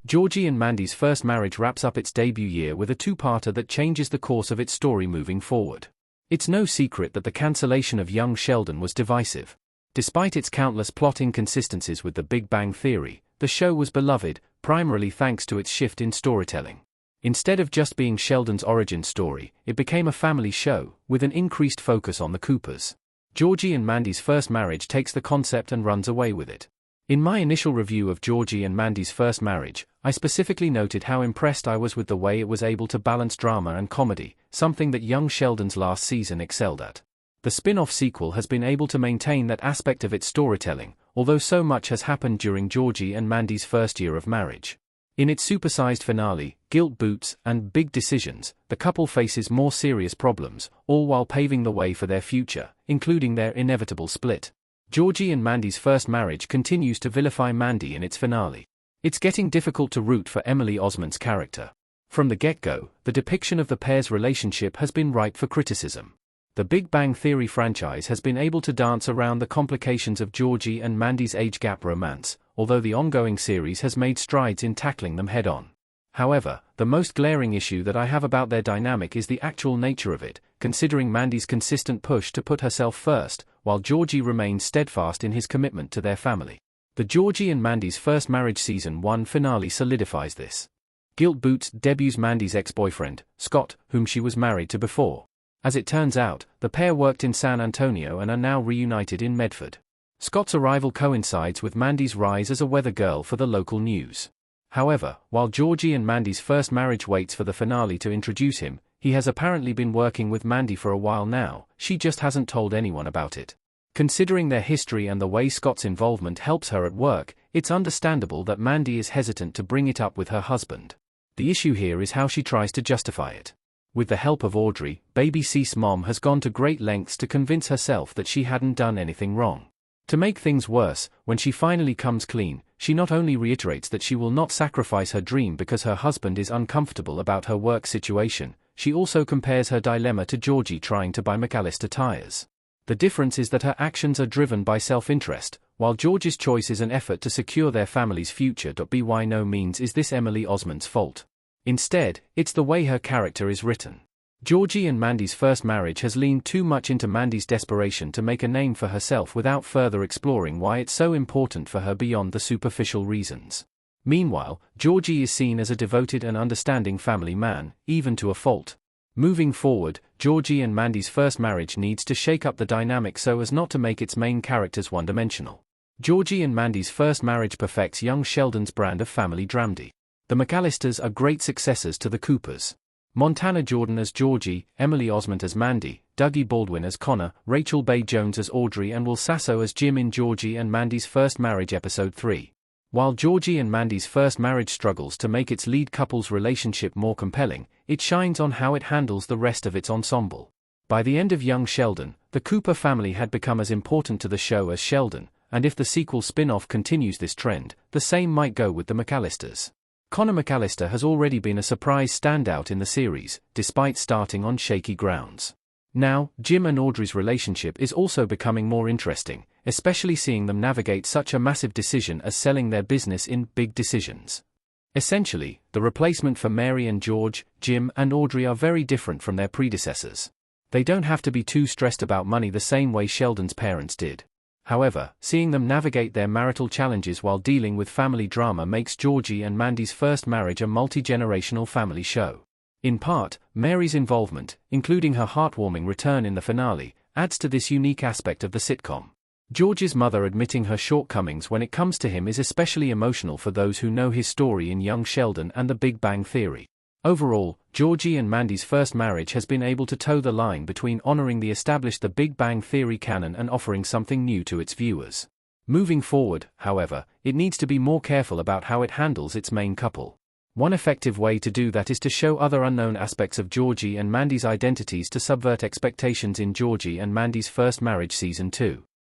Georgie and Mandy's First Marriage wraps up its debut year with a two-parter that changes the course of its story moving forward. It's no secret that the cancellation of young Sheldon was divisive. Despite its countless plot inconsistencies with The Big Bang Theory, the show was beloved, primarily thanks to its shift in storytelling. Instead of just being Sheldon's origin story, it became a family show, with an increased focus on the Coopers. Georgie and Mandy's First Marriage takes the concept and runs away with it. In my initial review of Georgie and Mandy's First Marriage, I specifically noted how impressed I was with the way it was able to balance drama and comedy, something that young Sheldon's last season excelled at. The spin-off sequel has been able to maintain that aspect of its storytelling, although so much has happened during Georgie and Mandy's first year of marriage. In its supersized finale, Guilt Boots, and Big Decisions, the couple faces more serious problems, all while paving the way for their future, including their inevitable split. Georgie and Mandy's First Marriage continues to vilify Mandy in its finale. It's getting difficult to root for Emily Osment's character. From the get-go, the depiction of the pair's relationship has been ripe for criticism. The Big Bang Theory franchise has been able to dance around the complications of Georgie and Mandy's age gap romance, although the ongoing series has made strides in tackling them head-on. However, the most glaring issue that I have about their dynamic is the actual nature of it, considering Mandy's consistent push to put herself first, while Georgie remains steadfast in his commitment to their family. The Georgie and Mandy's First Marriage Season 1 finale solidifies this. Guilt Boots debuts Mandy's ex-boyfriend, Scott, whom she was married to before. As it turns out, the pair worked in San Antonio and are now reunited in Medford. Scott's arrival coincides with Mandy's rise as a weather girl for the local news. However, while Georgie and Mandy's First Marriage waits for the finale to introduce him, he has apparently been working with Mandy for a while now, she just hasn't told anyone about it. Considering their history and the way Scott's involvement helps her at work, it's understandable that Mandy is hesitant to bring it up with her husband. The issue here is how she tries to justify it. With the help of Audrey, baby Cease mom has gone to great lengths to convince herself that she hadn't done anything wrong. To make things worse, when she finally comes clean, she not only reiterates that she will not sacrifice her dream because her husband is uncomfortable about her work situation, she also compares her dilemma to Georgie trying to buy McAllister tires. The difference is that her actions are driven by self-interest, while George's choice is an effort to secure their family's future. By no means is this Emily Osment's fault. Instead, it's the way her character is written. Georgie and Mandy's First Marriage has leaned too much into Mandy's desperation to make a name for herself without further exploring why it's so important for her beyond the superficial reasons. Meanwhile, Georgie is seen as a devoted and understanding family man, even to a fault. Moving forward, Georgie and Mandy's First Marriage needs to shake up the dynamic so as not to make its main characters one-dimensional. Georgie and Mandy's First Marriage perfects young Sheldon's brand of family dramedy. The McAllisters are great successors to the Coopers. Montana Jordan as Georgie, Emily Osment as Mandy, Dougie Baldwin as Connor, Rachel Bay Jones as Audrey and Will Sasso as Jim in Georgie and Mandy's First Marriage Episode 3. While Georgie and Mandy's First Marriage struggles to make its lead couple's relationship more compelling, it shines on how it handles the rest of its ensemble. By the end of Young Sheldon, the Cooper family had become as important to the show as Sheldon, and if the sequel spin-off continues this trend, the same might go with the McAllisters. Connor McAllister has already been a surprise standout in the series, despite starting on shaky grounds. Now, Jim and Audrey's relationship is also becoming more interesting, especially seeing them navigate such a massive decision as selling their business in Big Decisions. Essentially, the replacement for Mary and George, Jim and Audrey are very different from their predecessors. They don't have to be too stressed about money the same way Sheldon's parents did. However, seeing them navigate their marital challenges while dealing with family drama makes Georgie and Mandy's First Marriage a multi-generational family show. In part, Mary's involvement, including her heartwarming return in the finale, adds to this unique aspect of the sitcom. George's mother admitting her shortcomings when it comes to him is especially emotional for those who know his story in Young Sheldon and The Big Bang Theory. Overall, Georgie and Mandy's First Marriage has been able to toe the line between honoring the established The Big Bang Theory canon and offering something new to its viewers. Moving forward, however, it needs to be more careful about how it handles its main couple. One effective way to do that is to show other unknown aspects of Georgie and Mandy's identities to subvert expectations in Georgie and Mandy's First Marriage Season 2.